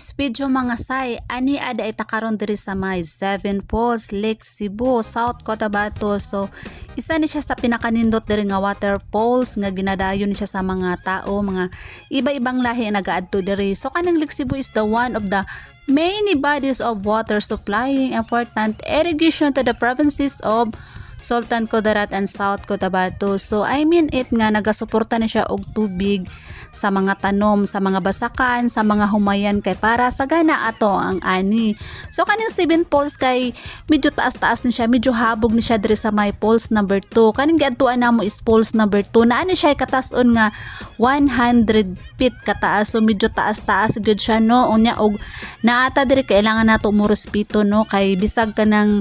this video mga say, ani ada itakaron diri sa may Seven Falls, Lake Cebu, South Cotabato. So isa ni siya sa pinakanindot diri nga waterfalls nga ginadayon ni siya sa mga tao, mga iba-ibang lahi nga nagaadto diri. So kaning Lake Cebu is the one of the many bodies of water supplying important irrigation to the provinces of Sultan Kudarat and South Cotabato. So I mean it nga nagasuporta na siya og tubig sa mga tanom, sa mga basakan, sa mga humayan kay para sa gana ato ang ani. So kaning Seven Falls kay medyo taas-taas ni siya, medyo habog ni siya diri sa may falls number 2. Kaning giadtuan namo is falls number 2. Naa ni siya katason nga 100 feet kataas. So medyo taas-taas gyud siya no. Unya og naata diri kailangan nato mo respeto no kay bisag kanang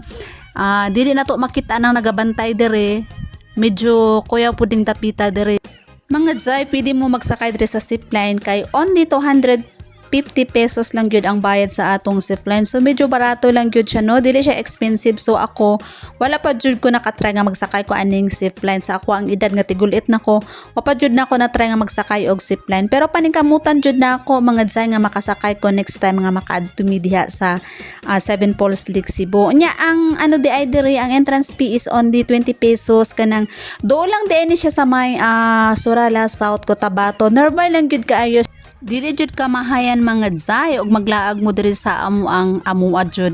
dili na to makita nang nagabantay dire, medyo kuya puding tapita dire. Mga Zay, pwede mo magsakay dire sa zipline kay only 250 pesos lang gyud ang bayad sa atong zipline. So medyo barato lang gyud siya no, dili siya expensive. So ako wala pa jud ko nakatry nga magsakay ko aning zipline. Sa ako ang edad nga tigulit nako, wa pa jud nako na try nga magsakay og zipline. Pero paningkamutan jud nako mga Zay nga makasakay ko next time nga makaadto mi diha sa Seven Falls, Lake Cebu. Nya ang ano di ay diri ang entrance fee is only 20 pesos kanang do lang di ni siya sa may Surala, South Cotabato. Normal lang gyud kaayo. Dili jud ka mahayan mga Zay og maglaag mo diri sa amuang jud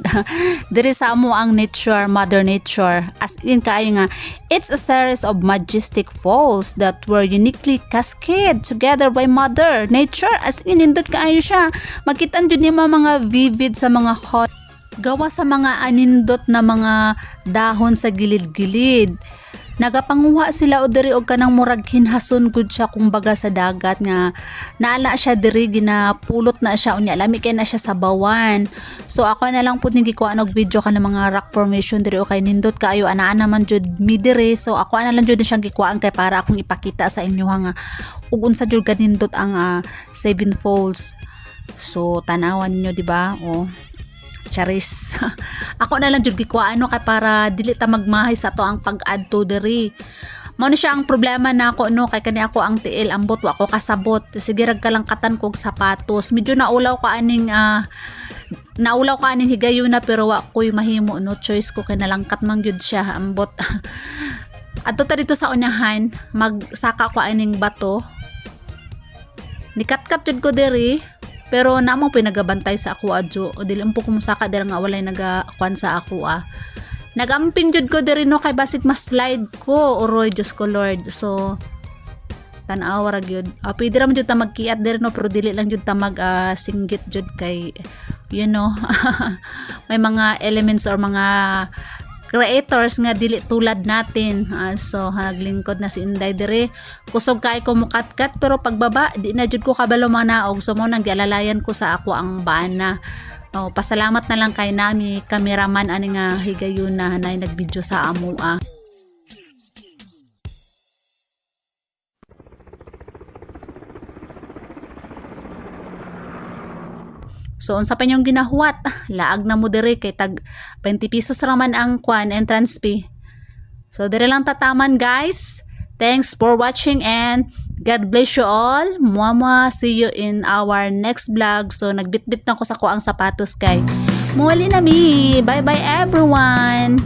diri sa amuang nature, mother nature. As in kaayo nga it's a series of majestic falls that were uniquely cascade together by mother nature. As in indot kaayo siya, makita jud ni mga vivid sa mga hot gawa sa mga anindot na mga dahon sa gilid-gilid. Nagapanguha sila o diri og kanang murag hinhason gud siya kumbaga sa dagat nga naala siya diri ginapulot na siya unya lami kay na siya sa bawan. So ako na lang pud gikuha og video kanang mga rock formation diri o kay nindot kaayo anaa naman jud mi diri. So ako na lang jud siyang gikuhaan kay para akong ipakita sa inyo nga ug unsa jud kanindot ang Seven Falls. So tanawan niyo di ba? Charis. Ako na lang jud gikuha kay para dili ta magmahay sa to ang pag-adto diri. Mao ni siya ang problema nako no kay kani ako ang tiil ambot wa ko kasabot. Sige rag kalangkatan kog sapatos. Medyo naulaw ka aning higayon na pero wa ko'y mahimo no choice ko kay nalangkat man gyud siya ambot. Adto ta dito sa unahan magsaka ko aning bato. Nikat-kat jud ko diri. Pero namo pinagabantay sa ako adjo o dili umpo kumusaka dira nga walay nagakuan sa ako nagamping jud ko diri no kay basig mas slide ko oroy Diyos ko Lord. So tan-aw ra gyud pwede ra man jud ta magkiat diri no pero dili lang jud ta mag singgit jud kay you know may mga elements or mga creators nga dili tulad natin. So naglingkod na si Inday dire. Kusog kay ko mukatkat pero pagbaba di na jud ko kabalo manaog. So mo nang gialalayan ko sa ako ang bana. Pasalamat na lang kay nami cameraman ani nga higayon na nay nagvideo sa amo. So unsa pa niyong ginahuwat? Laag na mo diri kay tag 20 pesos raman ang entrance fee. So diri lang tataman guys. Thanks for watching and God bless you all. Mwah, see you in our next vlog. So nagbitbit na ko sa ko ang sapatos kay. Muli na mi. Bye bye everyone.